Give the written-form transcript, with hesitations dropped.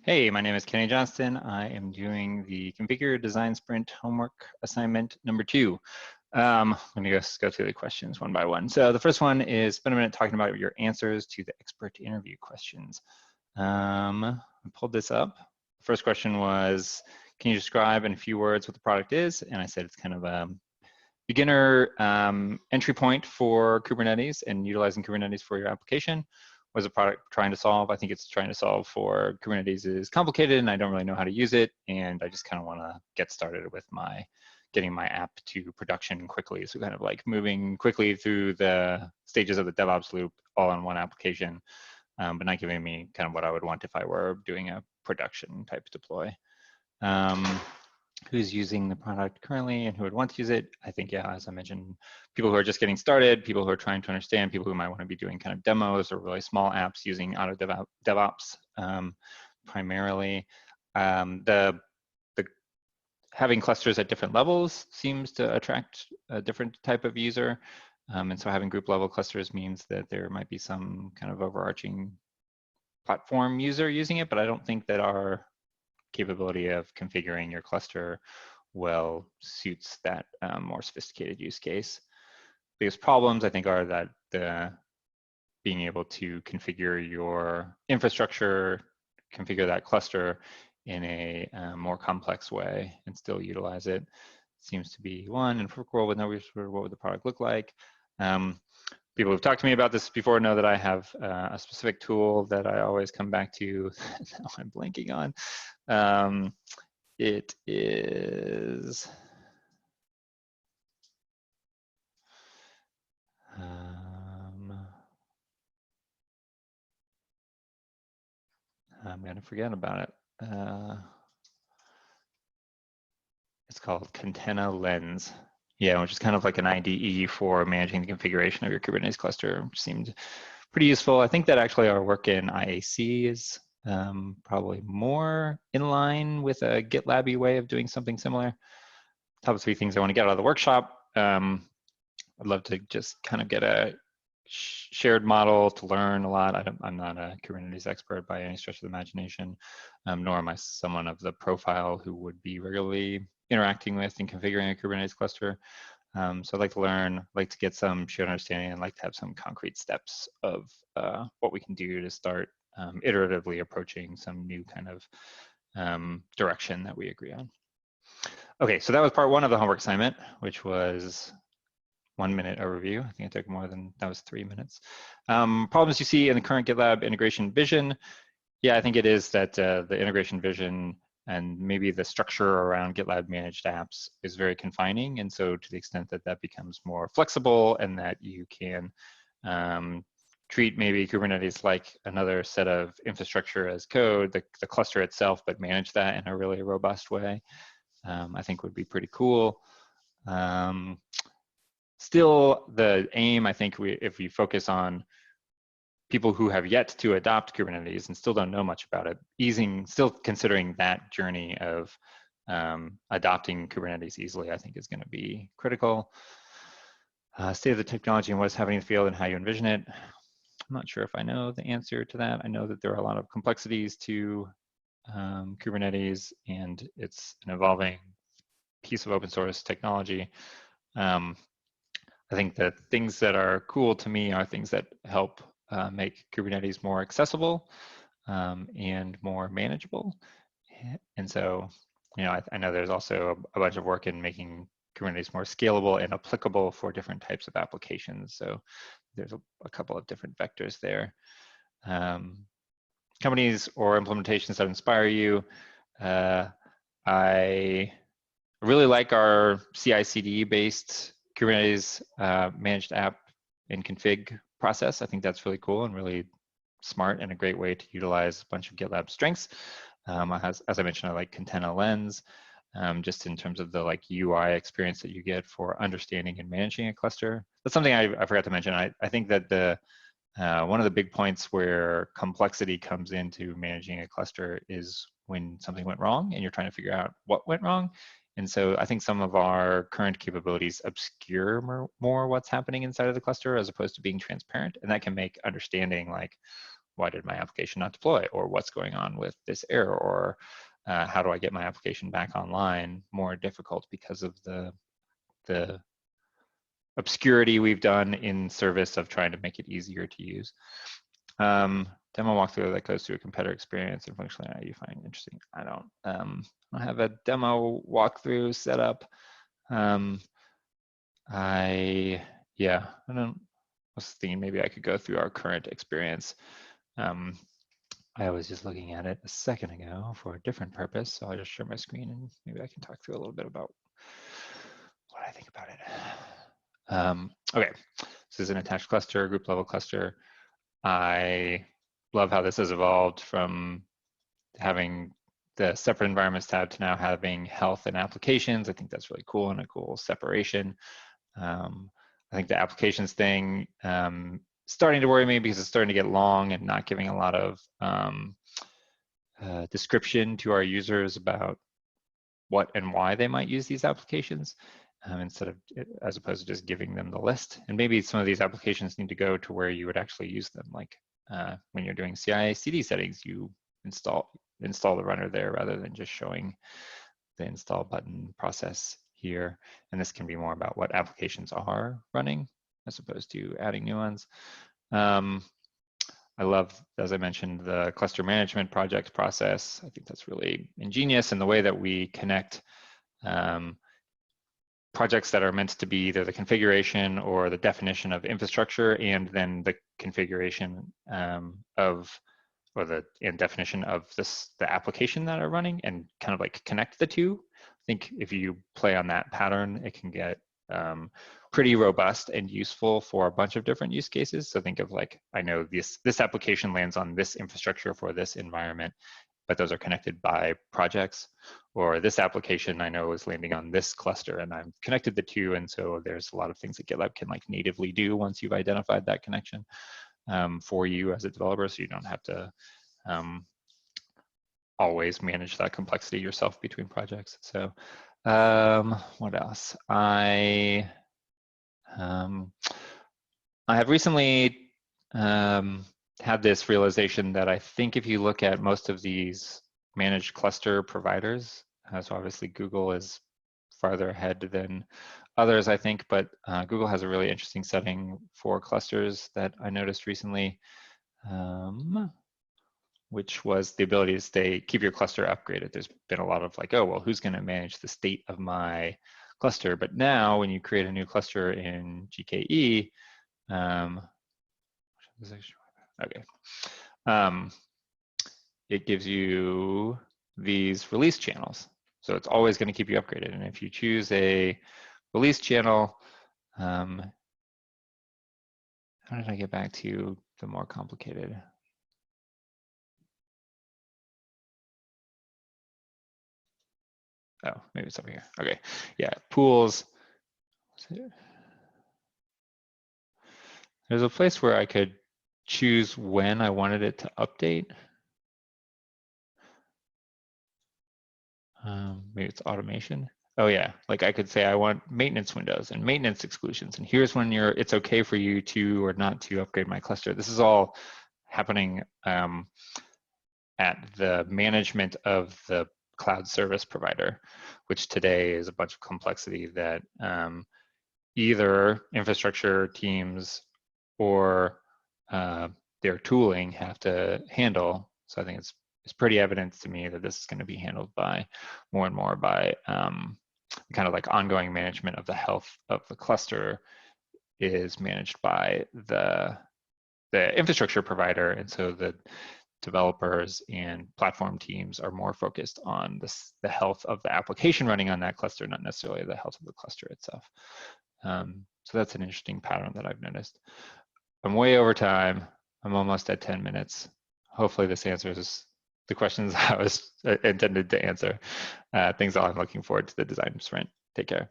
Hey, my name is Kenny Johnston. I am doing the Configure Design Sprint homework assignment number 2. Let me just go through the questions one by one. So the first one is spend a minute talking about your answers to the expert interview questions. I pulled this up. The first question was, can you describe in a few words what the product is? And I said it's kind of a beginner entry point for Kubernetes and utilizing Kubernetes for your application. What is the product trying to solve? I think it's trying to solve for Kubernetes is complicated and I don't really know how to use it. And I just kind of want to get started with getting my app to production quickly. So kind of like moving quickly through the stages of the DevOps loop all in one application, but not giving me kind of what I would want if I were doing a production type deploy. Who's using the product currently and who would want to use it? I think, yeah, as I mentioned, people who are just getting started, people who are trying to understand, people who might want to be doing kind of demos or really small apps using auto DevOps primarily. Having clusters at different levels seems to attract a different type of user. And so having group level clusters means that there might be some kind of overarching platform user using it, but I don't think that our capability of configuring your cluster well suits that more sophisticated use case. Biggest problems I think are that being able to configure your infrastructure, configure that cluster in a more complex way and still utilize it seems to be one. And for world with no resource, what would the product look like? People who've talked to me about this before know that I have a specific tool that I always come back to. Now I'm blanking on. It is I'm going to forget about it. It's called Container Lens. Yeah, which is kind of like an IDE for managing the configuration of your Kubernetes cluster, which seemed pretty useful. I think that actually our work in IAC is probably more in line with a GitLab-y way of doing something similar. Top 3 things I want to get out of the workshop. I'd love to just kind of get a shared model to learn a lot. I'm not a Kubernetes expert by any stretch of the imagination, nor am I someone of the profile who would be regularly interacting with and configuring a Kubernetes cluster. So I'd like to learn, like to get some shared understanding, and like to have some concrete steps of what we can do to start iteratively approaching some new kind of direction that we agree on. Okay, so that was part 1 of the homework assignment, which was 1-minute overview. I think it took more than, that was 3 minutes. Problems you see in the current GitLab integration vision. Yeah, I think it is that the integration vision and maybe the structure around GitLab managed apps is very confining. And so to the extent that that becomes more flexible and that you can treat maybe Kubernetes like another set of infrastructure as code, the cluster itself, but manage that in a really robust way, I think would be pretty cool. Still, the aim, I think, if we focus on people who have yet to adopt Kubernetes and still don't know much about it, still considering that journey of adopting Kubernetes easily, I think is going to be critical. State of the technology and what's happening in the field and how you envision it. I'm not sure if I know the answer to that. I know that there are a lot of complexities to Kubernetes, and it's an evolving piece of open source technology. I think that things that are cool to me are things that help make Kubernetes more accessible and more manageable. And so, you know, I know there's also a bunch of work in making Kubernetes more scalable and applicable for different types of applications. So there's a couple of different vectors there. Companies or implementations that inspire you. I really like our CI/CD based Kubernetes managed app and config process. I think that's really cool and really smart and a great way to utilize a bunch of GitLab strengths. As I mentioned, I like Container Lens, just in terms of the like UI experience that you get for understanding and managing a cluster. That's something I forgot to mention. I think that one of the big points where complexity comes into managing a cluster is when something went wrong and you're trying to figure out what went wrong. And so I think some of our current capabilities obscure more what's happening inside of the cluster as opposed to being transparent. And that can make understanding like why did my application not deploy, or what's going on with this error, or how do I get my application back online, more difficult because of the obscurity we've done in service of trying to make it easier to use. Demo walkthrough that goes through a competitor experience and functionality you find interesting. I don't have a demo walkthrough set up. I was thinking maybe I could go through our current experience. I was just looking at it a second ago for a different purpose, so I'll just share my screen and maybe I can talk through a little bit about what I think about it. Okay, this is an attached cluster, group level cluster. I love how this has evolved from having the separate environments tab to now having health and applications. I think that's really cool and a cool separation. I think the applications thing starting to worry me because it's starting to get long and not giving a lot of description to our users about what and why they might use these applications, as opposed to just giving them the list. And maybe some of these applications need to go to where you would actually use them. Like when you're doing CI/CD settings, you install the runner there rather than just showing the install button process here. And this can be more about what applications are running as opposed to adding new ones. I love, as I mentioned, the cluster management project process. I think that's really ingenious in the way that we connect projects that are meant to be either the configuration or the definition of infrastructure, and then the configuration and definition of the application that are running, and kind of like connect the two. I think if you play on that pattern, it can get pretty robust and useful for a bunch of different use cases. So think of like, I know this application lands on this infrastructure for this environment, but those are connected by projects. Or this application I know is landing on this cluster and I've connected the two. And so there's a lot of things that GitLab can like natively do once you've identified that connection for you as a developer. So you don't have to always manage that complexity yourself between projects. So what else? I have recently had this realization that I think if you look at most of these managed cluster providers, so obviously Google is farther ahead than others, I think, but Google has a really interesting setting for clusters that I noticed recently, which was the ability to keep your cluster upgraded. There's been a lot of like, oh, well, who's going to manage the state of my cluster? But now when you create a new cluster in GKE, it gives you these release channels. So it's always going to keep you upgraded. And if you choose a release channel, how did I get back to the more complicated? Oh, maybe it's over here. Okay, yeah, pools. There's a place where I could choose when I wanted it to update. Maybe it's automation. Oh yeah, like I could say I want maintenance windows and maintenance exclusions, and here's when it's okay for you to or not to upgrade my cluster. This is all happening at the management of the cloud service provider, which today is a bunch of complexity that either infrastructure teams or their tooling have to handle. So I think it's pretty evident to me that this is going to be handled by more and more by kind of like ongoing management of the health of the cluster is managed by the infrastructure provider. And so the developers and platform teams are more focused on the health of the application running on that cluster, not necessarily the health of the cluster itself. So that's an interesting pattern that I've noticed. I'm way over time. I'm almost at 10 minutes. Hopefully this answers the questions I was intended to answer. Thanks all. I'm looking forward to the design sprint. Take care.